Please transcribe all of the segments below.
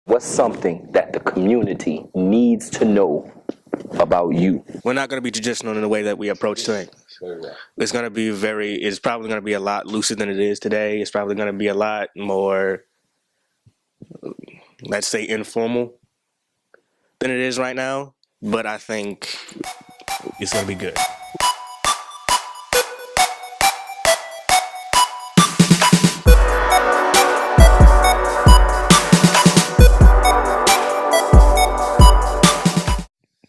What's something that the community needs to know about you? We're not going to be traditional in the way that we approach things. It's probably going to be a lot looser than it is today. It's probably going to be a lot more, let's say, informal than it is right now. But I think it's going to be good.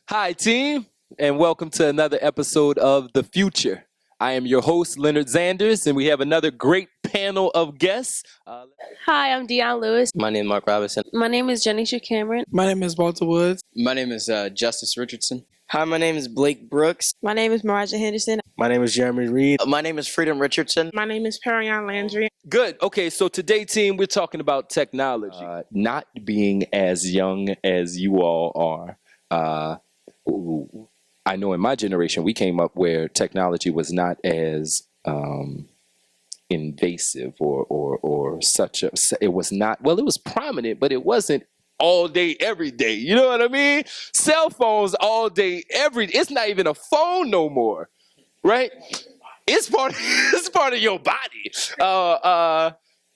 Hi, team, and welcome to another episode of The Future. I am your host, Leonard Zanders, and we have another great panel of guests. Hi, I'm Deion Lewis. My name is Mark Robinson. My name is Janisha Cameron. My name is Walter Woods. My name is Justice Richardson. Hi, my name is Blake Brooks. My name is Maraja Henderson. My name is Jeremy Reed. My name is Freedom Richardson. My name is Perion Landry. Good. Okay, so today, team, we're talking about technology. Not being as young as you all are, I know in my generation, we came up where technology was not as invasive or such a, it was not, well, it was prominent, but it wasn't all day, every day. You know what I mean? Cell phones all day, it's not even a phone no more, right? It's part of your body.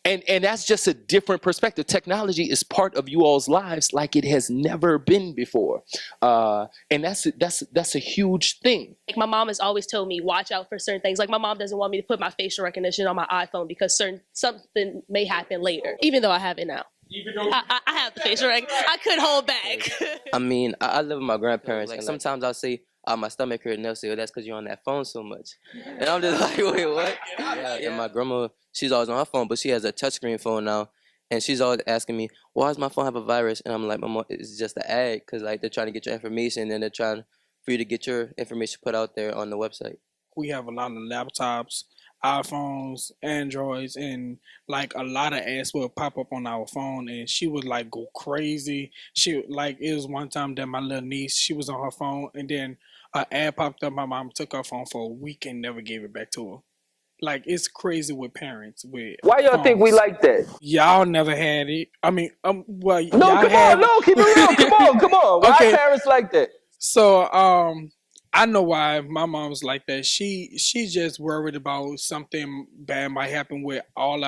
And that's just a different perspective. Technology is part of you all's lives like it has never been before. And that's a huge thing. Like, my mom has always told me, watch out for certain things. Like, my mom doesn't want me to put my facial recognition on my iPhone because something may happen later, even though I have it now. I have the facial recognition. I could hold back. I mean, I live with my grandparents. Like, sometimes I'll say, my stomach hurt, and they'll say, oh, that's because you're on that phone so much. And I'm just like, wait, what? Yeah. And my grandma, she's always on her phone, but she has a touchscreen phone now. And she's always asking me, why does my phone have a virus? And I'm like, Mama, it's just an ad, because like they're trying to get your information, and they're trying for you to get your information put out there on the website. We have a lot of laptops, iPhones, Androids, and like a lot of ads will pop up on our phone, and she would like go crazy. It was one time that my little niece, she was on her phone, and then an ad popped up. My mom took her phone for a week and never gave it back to her. Like, it's crazy with parents. Why y'all think we like that? Y'all never had it. I mean, well, No, come on, no, keep it real. Come on. Why Okay. parents like that? So, I know why my mom's like that. She's just worried about something bad might happen with all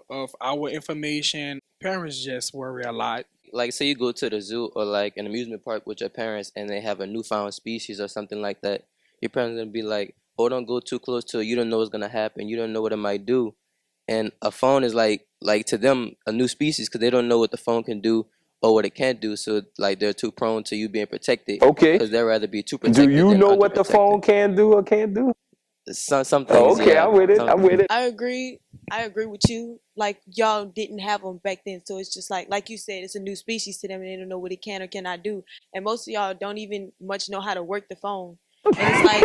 of our information. Parents just worry a lot. Like, say you go to the zoo or like an amusement park with your parents, and they have a newfound species or something like that. Your parents are gonna be like, oh, don't go too close to it. You don't know what's gonna happen. You don't know what it might do. And a phone is like to them a new species, because they don't know what the phone can do or what it can't do. So like they're too prone to you being protected. Okay. Because they'd rather be too protected. Do you than know what the underprotected. phone can do or can't do? Some things. Oh, okay, yeah. I'm with it. I agree with you. Like, y'all didn't have them back then, so it's just like you said, it's a new species to them, and they don't know what it can or cannot do. And most of y'all don't even much know how to work the phone. And it's like,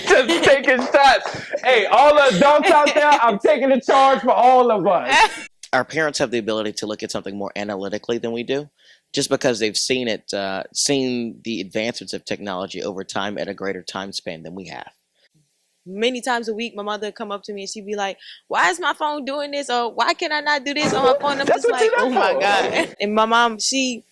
Just taking shots. Hey, all the adults out there, I'm taking the charge for all of us. Our parents have the ability to look at something more analytically than we do, just because they've seen the advancements of technology over time at a greater time span than we have. many times a week, my mother would come up to me and she'd be like, why is my phone doing this? Or why can I not do this on my phone? I'm That's just what like, you oh my for. God. And my mom, she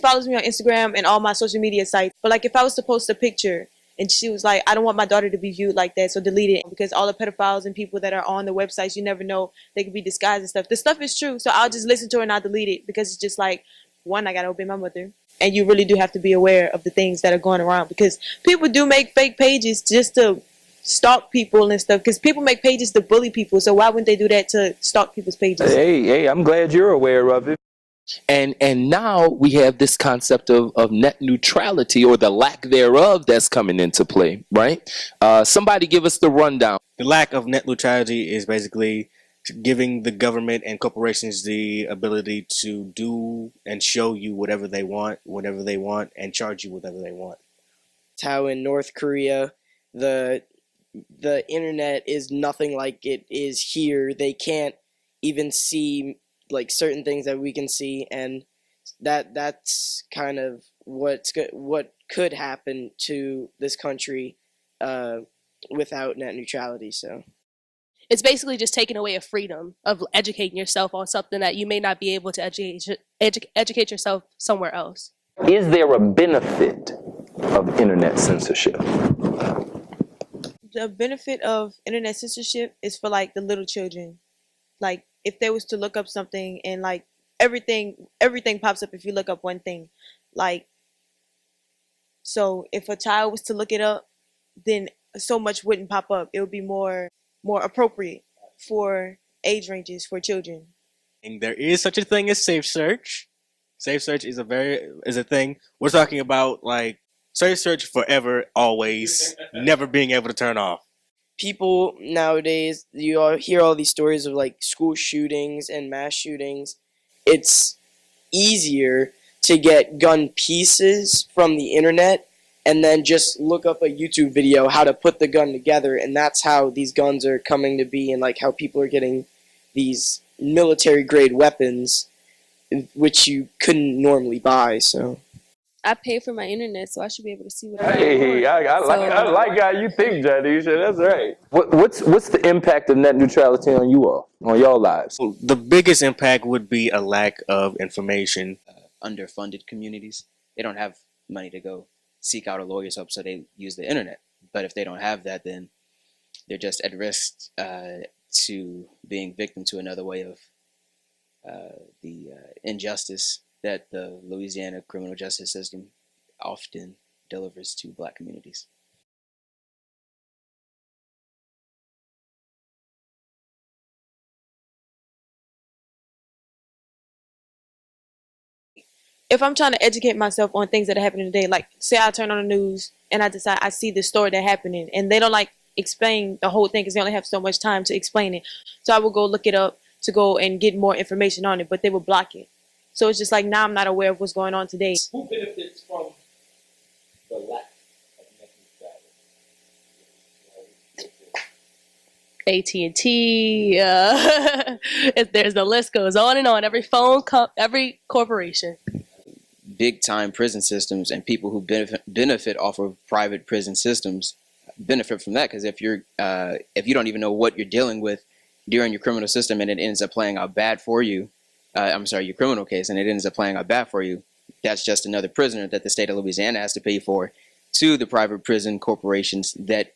follows me on Instagram and all my social media sites. But like, if I was to post a picture and she was like, I don't want my daughter to be viewed like that, so delete it. Because all the pedophiles and people that are on the websites, you never know, they could be disguised and stuff. The stuff is true, so I'll just listen to her and I'll delete it, because it's just like, one, I gotta obey my mother. And you really do have to be aware of the things that are going around, because people do make fake pages just to stalk people and stuff, because people make pages to bully people, so why wouldn't they do that to stalk people's pages? Hey, I'm glad you're aware of it. And now we have this concept of net neutrality, or the lack thereof, that's coming into play, right? Somebody give us the rundown. The lack of net neutrality is basically giving the government and corporations the ability to do and show you whatever they want, and charge you whatever they want. How in North Korea, the internet is nothing like it is here. They can't even see like certain things that we can see, and that's kind of what could happen to this country without net neutrality. So It's basically just taking away a freedom of educating yourself on something that you may not be able to educate yourself somewhere else. Is there a benefit of internet censorship? The benefit of internet censorship is for like the little children. Like if they was to look up something and like everything pops up if you look up one thing. Like so if a child was to look it up, then so much wouldn't pop up. It would be more appropriate for age ranges for children. And there is such a thing as safe search. Safe search is a thing. We're talking about like safe search forever, always, never being able to turn off. People nowadays, you all hear all these stories of like school shootings and mass shootings. It's easier to get gun pieces from the internet and then just look up a YouTube video how to put the gun together, and that's how these guns are coming to be, and like how people are getting these military grade weapons which you couldn't normally buy. So I pay for my internet, so I should be able to see what I Hey, want. I like how you think, Jadisha. That's right. What's the impact of net neutrality on you all, on your lives? So the biggest impact would be a lack of information. Underfunded communities, they don't have money to go seek out a lawyer's help, so they use the internet. But if they don't have that, then they're just at risk to being victim to another way of the injustice that the Louisiana criminal justice system often delivers to Black communities. If I'm trying to educate myself on things that are happening today, like say I turn on the news and I decide I see this story that's happening and they don't like explain the whole thing because they only have so much time to explain it. So I will go look it up to go and get more information on it, but they will block it. So it's just like now I'm not aware of what's going on today. Who benefits from the lack of net neutrality? AT&T, there's the list goes on and on. Every every corporation. Big time prison systems and people who benefit off of private prison systems benefit from that, because if you don't even know what you're dealing with during your criminal system and it ends up playing out bad for you, your criminal case, and it ends up playing out bad for you, that's just another prisoner that the state of Louisiana has to pay for to the private prison corporations that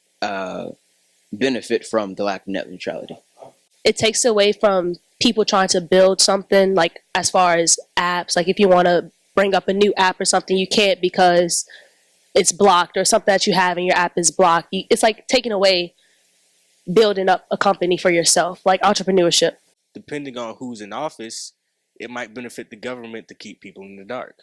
benefit from the lack of net neutrality. It takes away from people trying to build something, like as far as apps. Like if you want to bring up a new app or something, you can't because it's blocked, or something that you have in your app is blocked. It's like taking away building up a company for yourself, like entrepreneurship. Depending on who's in office, it might benefit the government to keep people in the dark.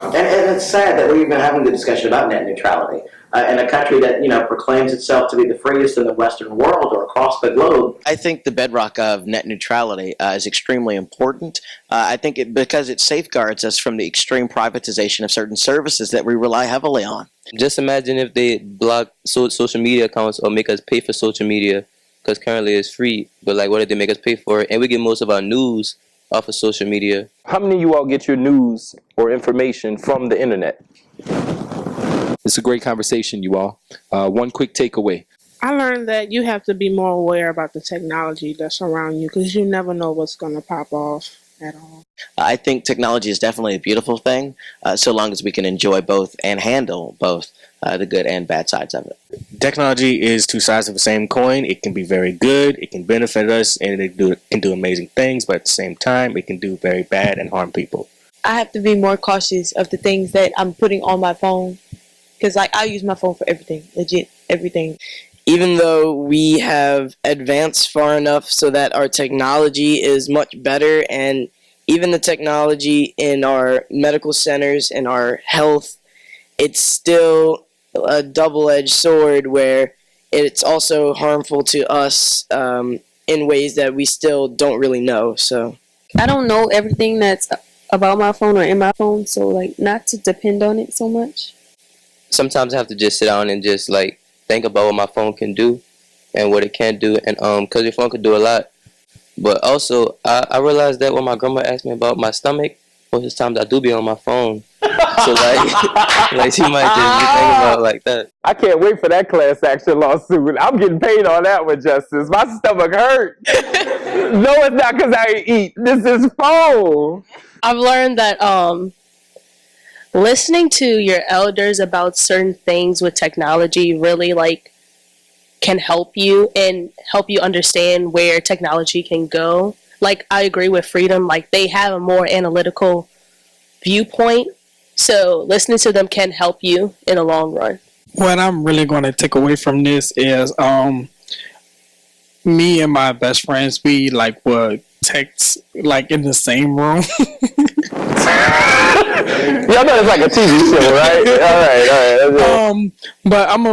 And it's sad that we're even having the discussion about net neutrality in a country that, proclaims itself to be the freest in the Western world or across the globe. I think the bedrock of net neutrality is extremely important. I think because it safeguards us from the extreme privatization of certain services that we rely heavily on. Just imagine if they block social media accounts or make us pay for social media, because currently it's free. But like, what if they make us pay for it? And we get most of our news off of social media. How many of you all get your news or information from the internet? It's a great conversation, you all. One quick takeaway. I learned that you have to be more aware about the technology that's around you, because you never know what's going to pop off at all. I think technology is definitely a beautiful thing, so long as we can enjoy both and handle both the good and bad sides of it. Technology is two sides of the same coin. It can be very good, it can benefit us, and it can do amazing things, but at the same time, it can do very bad and harm people. I have to be more cautious of the things that I'm putting on my phone, because like I use my phone for everything, legit everything. Even though we have advanced far enough so that our technology is much better, and even the technology in our medical centers and our health, it's still a double-edged sword where it's also harmful to us in ways that we still don't really know. So I don't know everything that's about my phone or in my phone, so like not to depend on it so much. Sometimes I have to just sit down and just like think about what my phone can do and what it can't do, and because your phone can do a lot. But also I realized that when my grandma asked me about my stomach, most of the times I do be on my phone. So like she might just be thinking about it like that. I can't wait for that class action lawsuit. I'm getting paid on that one, Justice. My stomach hurt. No, it's not because I ain't eat. This is phone. I've learned that listening to your elders about certain things with technology really like can help you and help you understand where technology can go. Like I agree with Freedom, like they have a more analytical viewpoint. So listening to them can help you in the long run. What I'm really going to take away from this is me and my best friends, we like would text like in the same room. Y'all know it's like a TV show, right? All right. But I'm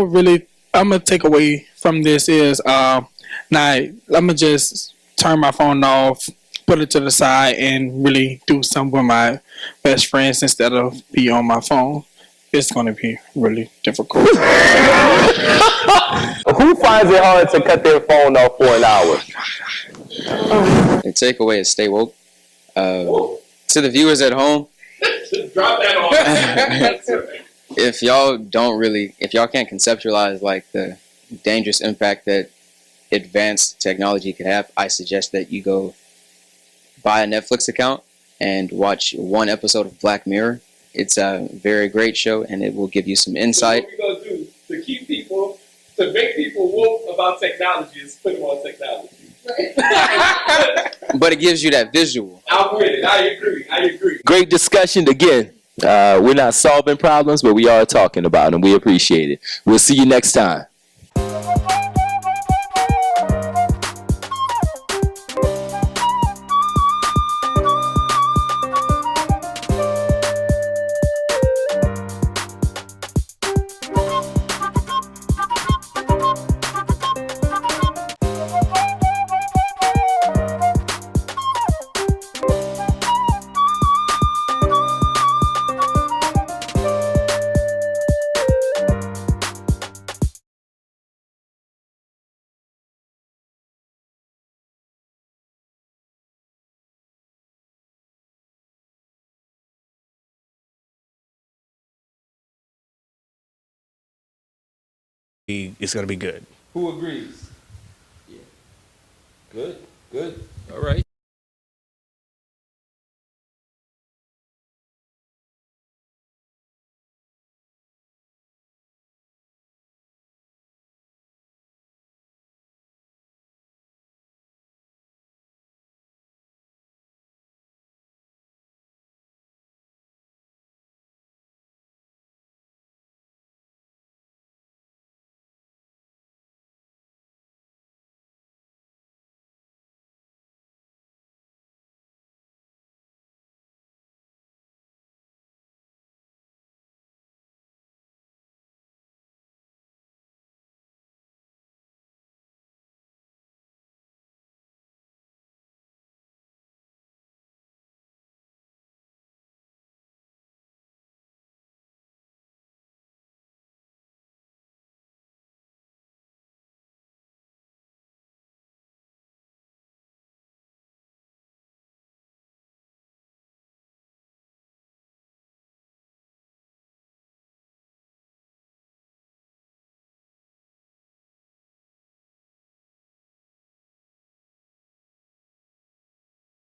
gonna take away from this is now I'm gonna just turn my phone off, put it to the side, and really do something with my best friends instead of be on my phone. It's gonna be really difficult. Who finds it hard to cut their phone off for an hour? The takeaway is stay woke. To the viewers at home, Drop that on. if y'all can't conceptualize like the dangerous impact that advanced technology could have, I suggest that you go buy a Netflix account and watch one episode of Black Mirror. It's a very great show, and it will give you some insight. So what we're gonna do to make people woke about technology is put them on technology. But it gives you that visual. I'm with it. I agree. Great discussion again. We're not solving problems, but we are talking about them. We appreciate it. We'll see you next time. It's going to be good. Who agrees? Yeah. Good. All right.